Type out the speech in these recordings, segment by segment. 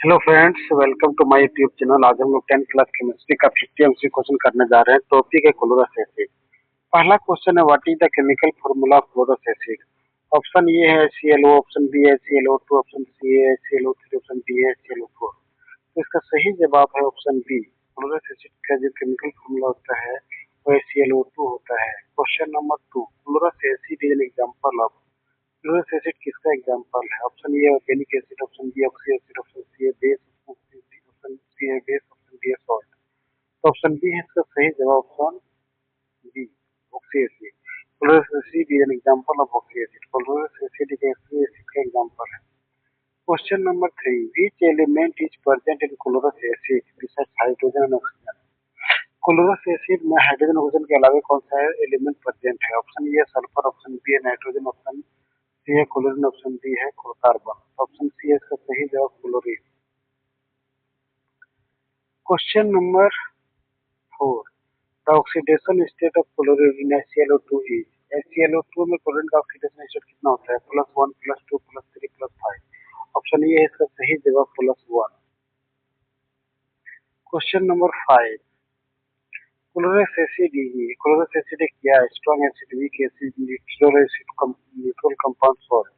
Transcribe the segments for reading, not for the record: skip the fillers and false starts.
Hello friends, welcome to my YouTube channel. आज हम लोग 10th क्लास केमिस्ट्री का 50 एमसी क्वेश्चन करने जा रहे हैं। टॉपिक है क्लोरस एसिड। पहला क्वेश्चन है, what is the chemical formula of chlorous acid. Option A है ClO, ऑप्शन बी है ClO2, ऑप्शन सी है ClO3, ऑप्शन डी है ClO4। तो इसका सही जवाब है ऑप्शन बी। क्लोरस एसिड का जो केमिकल फॉर्मूला होता है वह ClO2 होता है। Question number 2, chlorous acid is an example of. Chlorous acid किसका एग्जांपल है? Option A organic acid, option B oxy acid, option C है बेस, ऑप्शन सी है बेस, ऑप्शन डी है सॉल्ट। तो ऑप्शन बी है इसका सही जवाब, option B oxy acid. Chlorous acid is an example of oxy acid. Chlorous acid एक oxy acid का एग्जांपल है। Question number 3, which element is present in chlorous acid besides hydrogen and oxygen. Chlorous acid में hydrogen oxygen के अलावा कौन सा element present है? Option A sulphur, option B है नाइट्रोजन, ऑप्शन सी है क्लोरीन, ऑप्शन डी है कार्बन। ऑप्शन सी है इसका सही जवाब, chlorine. Question number 4, the oxidation state of chlorine in HClO2 is. HClO2 में क्लोरीन का ऑक्सीडेशन स्टेट कितना होता है? +1, +2, +3, +5। ऑप्शन ए है इसका सही जवाब, +1। Question number 5, chlorous acid is. Chlorous acid एक क्या है? Strong acid, weak acid, neutral acid, neutral compound salt.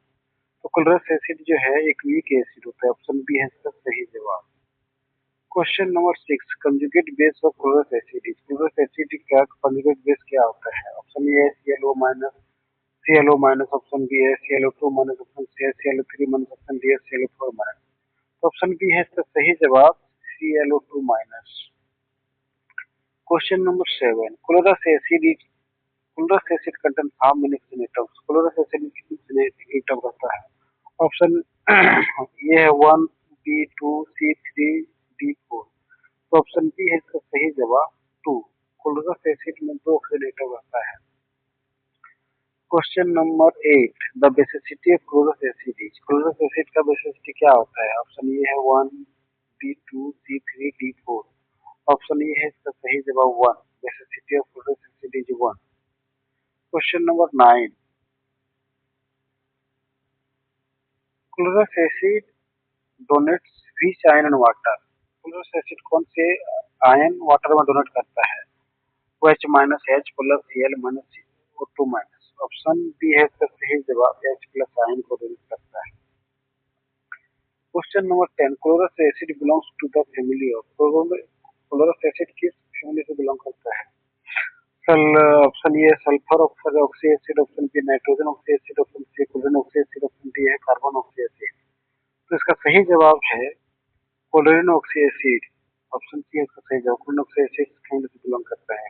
तो क्लोरस एसिड जो है एक वीक एसिड होता है। ऑप्शन बी है इसका सही जवाब। Question number 6, conjugate base of chlorous acid. Chlorous acid का कंजुगेट बेस क्या होता है? ऑप्शन ए है ClO-, ऑप्शन बी है ClO2-, ऑप्शन सी है ClO3-, ऑप्शन डी है ClO4-। ऑप्शन बी है इसका सही जवाब, ClO2-। Question number 7, chlorous acid contain how many atoms. Chlorous acid में कितने एटम रहता है? ऑप्शन ये है 1, बी 2, सी 3, डी 4। तो ऑप्शन बी है इसका सही जवाब, 2। क्लोरस एसिड में 2 ऑक्सीडेटिव रहता है। Question number 8, the basicity of chlorous acid is. Chlorous acid का बेसिसिटी क्या होता है? ऑप्शन ए है 1, B 2, C 3, D 4। Option A है इसका सही जवाब, 1। Basicity of chlorous acid is 1। Question number 9, chlorous acid donates which ion and water. Chlorous acid कौन से आयन वाटर में डोनेट करता है? OH-, Cl-, Cl-, option B है इसका सही जवाब, H+ आयन को डोनेट करता है। Question number 10, chlorous acid belongs to the family of. Chlorous acid किस फैमिली से बिलोंग करता है? Option A sulphur, option oxy acid, option B nitrogen oxy acid, option C chlorine oxy acid, option D है carbon oxy acid. तो इसका सही जवाब है chlorine oxy acid. Option C है इसका सही जवाब, क्लोरीन ऑक्सी एसिड फैमिली से बिलोंग करता है।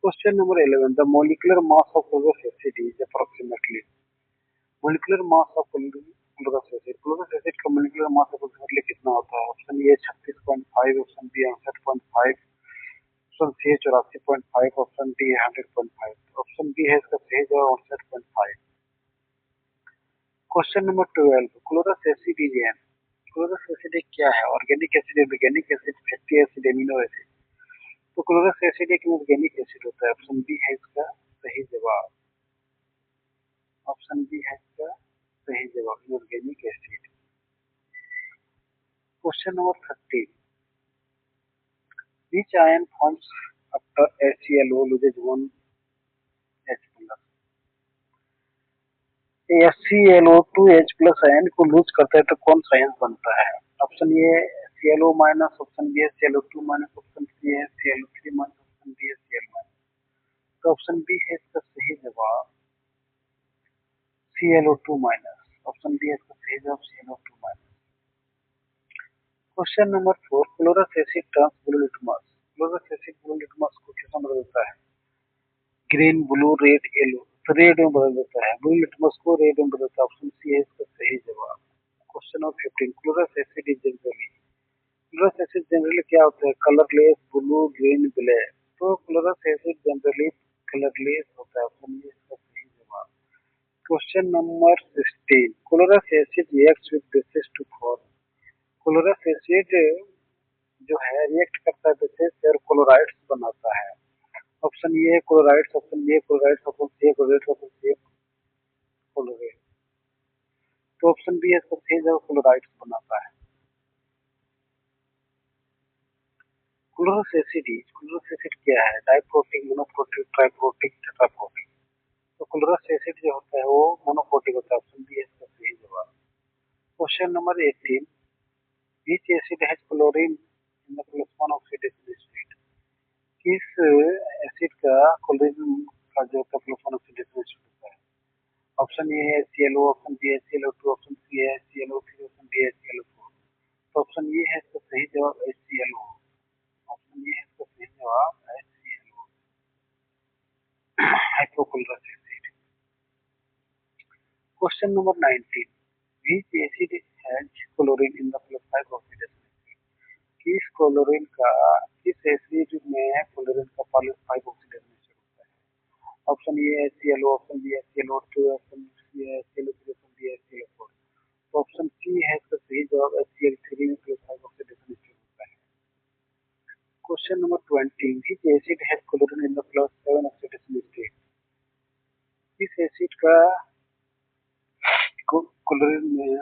Question number 11, the molecular mass of chlorous acid is approximately. Molecular mass of chlorous acid. Chlorous acid का मोलिकुलर मास अप्रोक्सीमेटली कितना होता है? Option A 36.5, option B 68.5, option C 84.5, option D 100.5। Option B है इसका सही जवाब, 68.5। Question number 12, chlorous acid is an. Chlorous acid एक क्या है? Organic acid, organic acid, fatty acid, amino acid. तो क्लोरस एसिड एक ऑर्गेनिक एसिड होता है। ऑप्शन बी है इसका सही जवाब, ऑप्शन बी है इसका सही जवाब, inorganic acid. Question number 13, which ion forms after HClO loses 1H+। HClO2H+ ion को लूज करता है तो कौन सा आयन बनता है? Option A Cl-, option B है Cl2-, ऑप्शन सी है Cl3-, ऑप्शन डी है Cl-। तो ऑप्शन बी है इसका सही जवाब, Cl2-। ऑप्शन बी है इसका सही जवाब, Cl2-। Question number 4, chlorous asset turns blue litmus. Chlorous acid blue litmus को किसमें बदल देता है? Green, blue, red, yellow. तो रेड में बदल देता है, ब्लू लिटमस को रेड में बदलता है। ऑप्शन सी है इसका सही जवाब। Question number 15, chlorous acid is generally. Chlorous acid generally क्या होता है? Colourless, blue, green, black. तो क्लोरस एसिड जनरली कलरलेस होता है। ऑप्शन ए इसका सही जवाब। Question number 16, chlorous acid reacts with bases to form. Chlorous acid जो है रिएक्ट करता है बेसिस से और क्लोराइड्स बनाता है। ऑप्शन ए है क्लोराइड्स, ऑप्शन बी है क्लोराइड्स, ऑप्शन सी है क्लोराइड्स, ऑप्शन सी है क्लोराइड। तो ऑप्शन बी है इसका सही जवाब, क्लोराइड्स बनाता है। क्लोरस एसिड क्या है? Diprotic, monoprotic, triprotic, टेट्राप्रोटिक। तो क्लोरस एसिड जो होता है वो मोनोप्रोटिक होता है। ऑप्शन बी है इसका सही जवाब। Question number 18, which acid has chlorine in the plus one oxidation state? किस एसिड का क्लोरीन का जो होता है प्लस वन ऑक्सीडेशन स्टेट होता है? ऑप्शन ए है ClO, ऑप्शन बी है ClO2, ऑप्शन सी है ClO3, ऑप्शन डी है ClO4। तो ऑप्शन ये है इसका सही जवाब HClO। ऑप्शन ये है इसका सही जवाब HClO, hydrochlorous acid. Question number 19, which acid has chlorine in the plus 5 oxidation state? किस क्लोरीन का किस एसिड में क्लोरीन का प्लस 5 ऑक्सीडेशन स्टेट होता है? ऑप्शन ए है ClO, ऑप्शन बी है ClO2, ऑप्शन सी है ClO3, ऑप्शन डी है ClO4। तो ऑप्शन सी है इसका सही जवाब HCl3 में प्लस 5 ऑक्सीडेशन स्टेट होता है। Question number 20, which acid has chlorine in the plus 7 oxidation state? किस एसिड का क्लोरीन में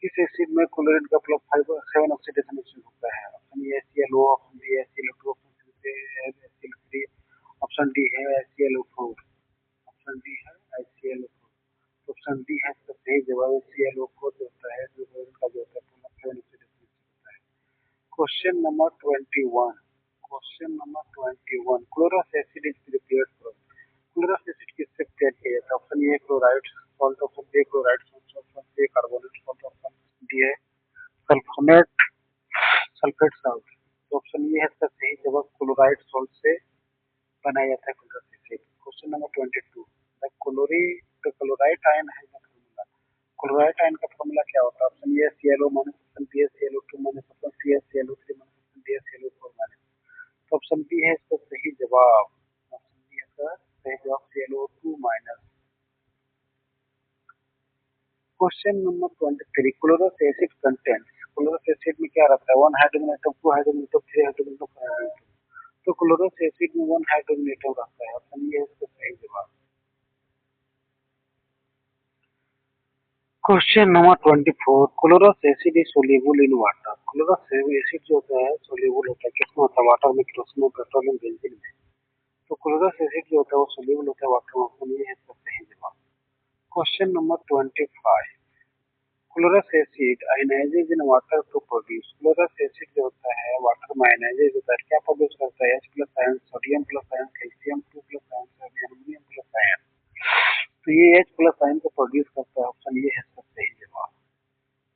किस एसिड में क्लोरीन का प्लस 7 ऑक्सीडेशन स्टेट होता है? Option A ClO, option B है ClO2, ऑप्शन सी है HCl3, ऑप्शन डी है HClO4। ऑप्शन डी है HClO4। ऑप्शन डी है इसका सही जवाब। ClO4 जो होता है जो क्लोरीन का जो होता है प्लस 7 ऑक्सीडेशन स्टेट होता है। Question number 21, chlorous acid is prepared from? Chlorous acid किससे तैयार किया जाता है? Option A chloride salt, option B chloride salt, option C carbonate salt, option D है सल्फोनेट सल्फेट सॉल्ट। तो ऑप्शन ये है इसका सही जवाब, क्लोराइड सॉल्ट से बनाया जाता है chlorous acid. Question number 22, the क्लोरी द क्लोराइड आयन है फॉर्मूला? क्लोराइड आयन का फॉर्मूला क्या होता है? Option A ClO minus, option B ClO2 minus, option C ClO3 minus, option D ClO4 minus. तो ऑप्शन बी है इसका सही जवाब। ऑप्शन बी है इसका सही जवाब ClO2 minus. Question number 23, chlorous acid contents? Chlorous acid में क्या रहता है? One hydrogen atom, two hydrogen atom, three hydrogen atom, four hydrogen atom. तो क्लोरस एसिड में वन हाइड्रोजन एटम रहता है। ऑप्शन ये है इसका सही जवाब। Question number 24, chlorous acid is soluble in water? Chlorous acid जो होता है सोल्यूबल होता है किसमें होता है? वाटर में, केरोसिन, पेट्रोलियम, बेंजीन में। तो क्लोरस एसिड जो होता है वो सोल्यूबल होता है वाटर में। ऑप्शन ये है इसका सही जवाब। Question number 25, chlorous acid ionizes in water to produce? Chlorous acid जो होता है वाटर में आयनाइजेज होता है, क्या प्रोड्यूस करता है? H plus ion, sodium plus ion, calcium 2 plus ion, aluminium plus ion. तो ये H प्लस आयन को प्रोड्यूस करता है। ऑप्शन ये है इसका सही जवाब।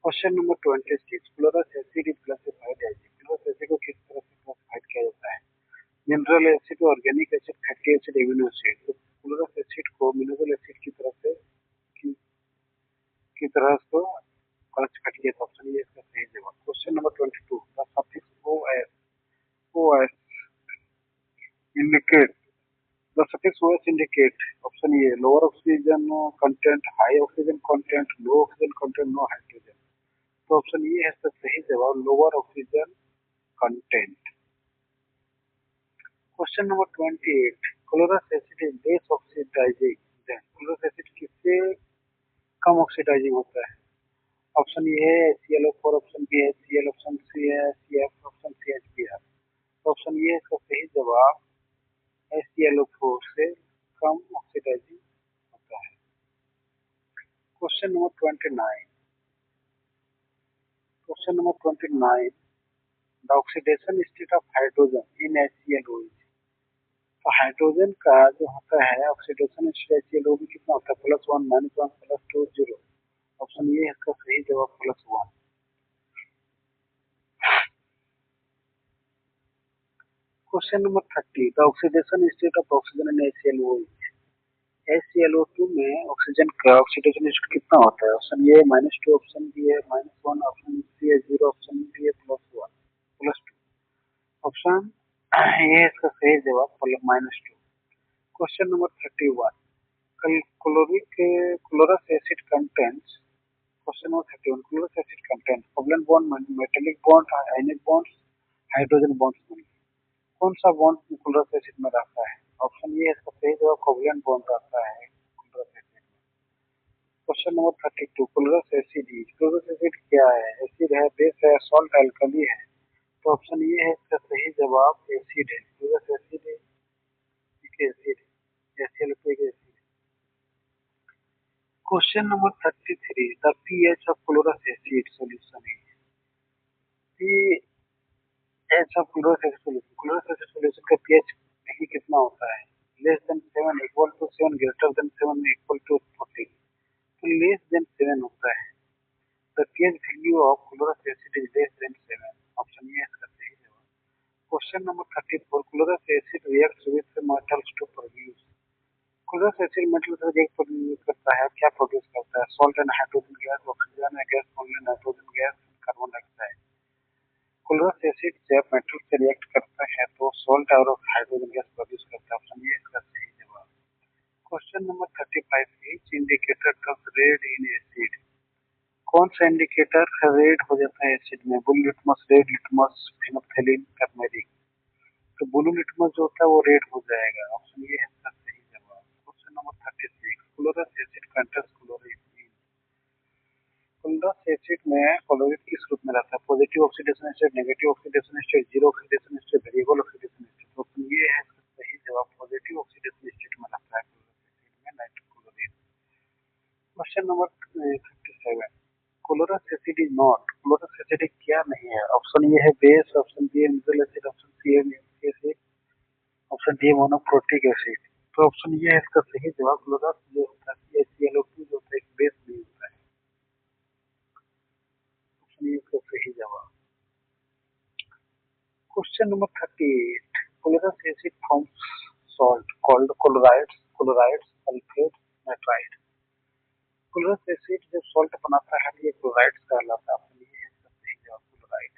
Question number 26, chlorous acid is classified as? Chlorous acid को किस तरह से क्लासिफाइड किया जाता है? Mineral acid, organic acid, fatty acid, amino acid. तो क्लोरस एसिड को मिनरल एसिड की, की तरह से क्लासिफाइड किया था। ऑप्शन ये इसका सही जवाब। Question number 22, the suffix OS indicate the suffix OS indicate? Option A lower oxygen content, high oxygen content, low oxygen content, no hydrogen. तो ऑप्शन ये है इसका सही जवाब, lower oxygen content. Question number 28, chlorous acid is less oxidising than? Chlorous acid किससे कम oxidising होता है? ऑप्शन ए है ClO4, ऑप्शन बी है Cl, ऑप्शन सी है CF, ऑप्शन सी HBr। तो ऑप्शन ये है इसका सही जवाब, ClO4 से कम ऑक्सीडाइजिंग होता है। Question number 29, the oxidation state of hydrogen in HClO is? तो हाइड्रोजन का जो होता है ऑक्सीडेशन स्टेट HClO में कितना होता है? +1, -1, +2, 0। ऑप्शन ये है इसका सही जवाब, +1। Question number 30, the oxidation state of oxygen in HClO is? HClO2 में ऑक्सीजन का ऑक्सीडेशन स्टेट कितना होता है? ऑप्शन ए -2, ऑप्शन बी है -1, ऑप्शन सी है 0, ऑप्शन डी है +1 +2। ऑप्शन ये है इसका सही जवाब, -2। Question number 31, chlorous acid contents? Question number 31, chlorous acid content covalent bond, metallic bond, ionic bond, hydrogen bond. कौन सा बॉन्ड क्लोरस एसिड में रहता है? ऑप्शन ये है इसका सही जवाब, कोवलेंट बॉन्ड रहता है क्लोरस एसिड में। क्वेश्चन नंबर 32, क्लोरस एसिड क्या है? एसिड है, बेस है, सॉल्ट, अल्कली है? तो ऑप्शन ये है इसका सही जवाब एसिड है। क्लोरस एसिड है, एक एसिड है, HCl तो एक एसिड है। Question number 33, the pH of chlorous acid solution है। PH of chlorous acid solution, chlorous acid solution का पीएच ही कितना होता है? Less than 7, equal to 7, greater than 7, equal to 14। तो लेस देन 7 होता है। The pH value of chlorous acid is less than 7। Option ये है इसका सही जवाब। Question number 34, chlorous acid reacts with metals to produce. Chlorous acid metal से react produce करता है, क्या प्रोड्यूस करता है? Salt and hydrogen gas, oxygen gas, only nitrogen gas, carbon dioxide. Chlorous acid जब मेटल से रिएक्ट करता है तो सॉल्ट और हाइड्रोजन गैस प्रोड्यूस करता है। ऑप्शन ये इसका सही जवाब। Question number 35, which indicator turns red in acid. कौन सा इंडिकेटर रेड हो जाता है एसिड में? Blue litmus, red litmus, phenolphthalein, turmeric. तो ब्लू लिटमस जो होता है वो रेड हो जाएगा। ऑप्शन ये है इसका सही जवाब। Question number 36, chlorous acid contains chlorine. Chlorous acid में क्लोरीन किस रूप में रहता है? Positive oxidation state, negative oxidation state, zero oxidation state, variable oxidation state. तो ऑप्शन ये है इसका सही जवाब, पॉजिटिव ऑक्सीडेशन स्टेट में रहता है क्लोरस एसिड में nitrochlorine. Question number 57, chlorous acid is not, chlorous acid क्या नहीं है? ऑप्शन ये है बेस, ऑप्शन बी है मिथाइल एसिड, ऑप्शन सी है nucleic acid, option D monoprotic acid. तो ऑप्शन ये है इसका सही जवाब, क्लोरस जो होता है HClO2 जो होता है एक बेस नहीं होता है। ऑप्शन ये इसका सही जवाब। Question number 38, chlorous acid forms salt called chlorides, sulphate, nitride. Chlorous acid जब सॉल्ट बनाता है ये क्लोराइड्स कहलाता है। ऑप्शन ये है इसका सही जवाब, chloride.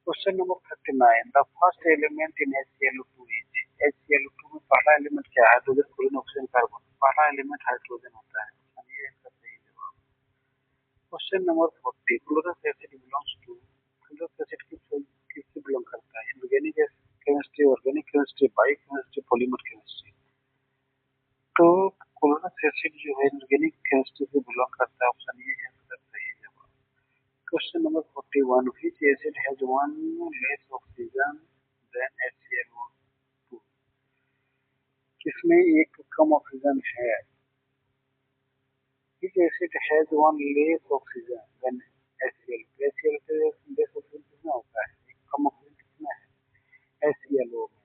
Question number 39, the first element in HClO2 is. HClO2 में पहला एलिमेंट क्या है? Hydrogen, chlorine, oxygen, carbon. पहला एलिमेंट हाइड्रोजन होता है। ऑप्शन ये है इसका सही जवाब। Question number 40, chlorous acid belongs to, chlorous acid किससे बिलोंग करता है? Inorganic chemistry, organic chemistry, biochemistry, polymer chemistry. तो क्लोरस एसिड जो है इनऑर्गेनिक केमिस्ट्री से बिलोंग करता है। ऑप्शन ये है इसका सही जवाब। Question number 41, which acid has one less oxygen than HClO2। किसमें एक कम ऑक्सीजन है? Which acid has one less oxygen than HCl? HCl के लेस ऑक्सीजन कितना होता है? एक कम ऑक्सीजन कितना है HClO में?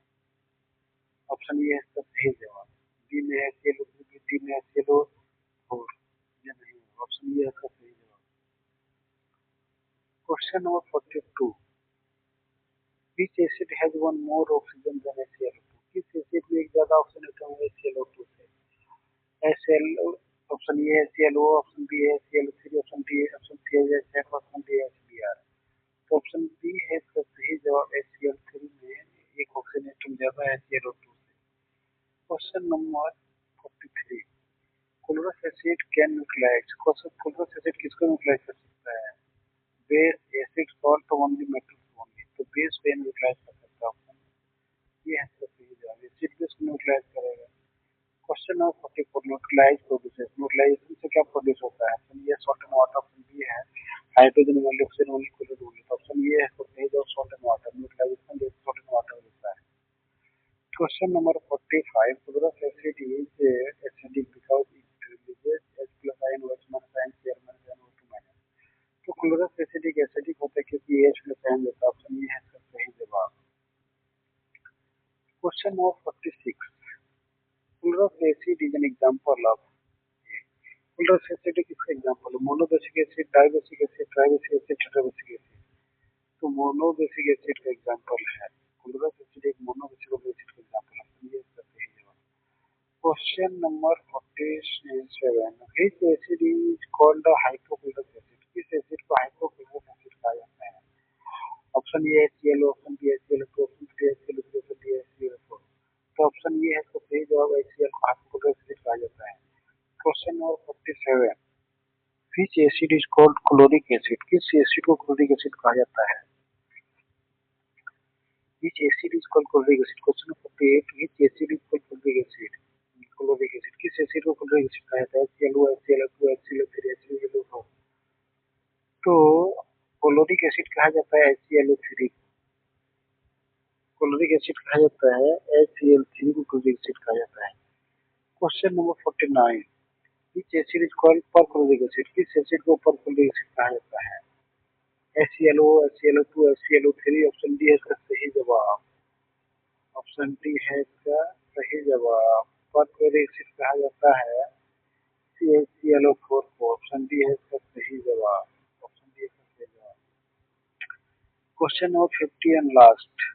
ऑप्शन ये है इसका सही जवाब। डी में HClO3, डी में HClO4। ये नहीं है, ऑप्शन ये है इसका सही जवाब। Question number 42, which acid has one more oxygen than HClO2? किस एसिड में एक ज्यादा ऑक्सीजन एटम है HClO2 से? HCl, ऑप्शन ए है HClO, ऑप्शन बी है HClO3, ऑप्शन डी है, ऑप्शन सी है HF, ऑप्शन डी है HBr। तो ऑप्शन बी है इसका सही जवाब, HCl3 में एक ऑक्सीजन एटम ज्यादा है HClO2 से। Question number 43, chlorous acid can neutralize. Chlorous acid किसको न्यूट्रलाइज कर सकता है? Base, acid, salt, only metals only. तो बेस पे न्यूट्रलाइज कर सकता है। ऑप्शन ये है इसका सही जवाब, एसिड बेस को न्यूट्रलाइज करेगा। Question number 44, neutralize produces, neutralization से क्या प्रोड्यूस होता है? Option A salt and water, option B है hydrogen only, oxygen only, chlorine only. तो ऑप्शन ये है सही जवाब, सॉल्ट एंड वाटर। न्यूट्रलाइजेशन जैसे सॉल्ट एंड वाटर होता है। Question number 45, chlorous acid is acidic because it releases H plus ion, OH minus ion, Cl minus ion, O2 minus. तो chlorous acid acidic होता है क्योंकि H प्लस आयन देता है। Option ये है इसका सही जवाब। Question number 46, chlorous acid is an example of. Chlorous acid किसका एग्जांपल है? Monobasic acid, dibasic acid, tribasic acid, tetrabasic acid. तो मोनोबेसिक एसिड का एग्जांपल है क्लोरस एसिड, एक मोनोबेसिक एसिड का एग्जांपल है। ये इसका सही जवाब। Question number 47, which acid is called hypochlorous acid. किस एसिड को हाइपोक्लोरस एसिड कहा जाता है? Option A HCl, option B HCl2, option C HCl3, option D HCl4। तो ऑप्शन ये है इसका सही जवाब, HCl को हाइपोक्लोरस एसिड कहा जाता है। Question number 47, which acid is called chloric acid. किस एसिड को क्लोरिक एसिड कहा जाता है? Which acid is called chloric acid. Question number 48, which acid is called chloric acid. Chloric acid किस एसिड को क्लोरिक एसिड कहा जाता है? HClO, HCl2, HCl3, HCl4। तो क्लोरिक एसिड कहा जाता है HClO3। क्लोरिक एसिड कहा जाता है, HCl3 को क्लोरिक एसिड कहा जाता है। Question number 49, which acid is called perchloric acid, किस एसिड को परक्लोरिक एसिड कहा जाता है? HClO, HClO2, HClO3, option D है इसका सही जवाब। ऑप्शन डी है इसका सही जवाब। परक्लोरिक एसिड कहा जाता है CaClO4 को, ऑप्शन डी है इसका सही जवाब। ऑप्शन डी इसका सही जवाब। Question number 50 and last,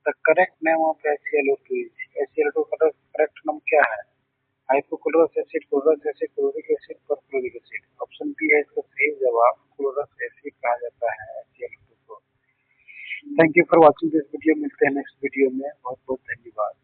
the correct name of HClO2 is, HClO2 का करेक्ट नाम क्या है? Hypochlorous acid, chlorous acid, chloric acid, perchloric acid. Option B है इसका सही जवाब, क्लोरस एसिड कहा जाता है HClO2 को। Thank you for watching this video, मिलते हैं नेक्स्ट वीडियो में। बहुत बहुत धन्यवाद।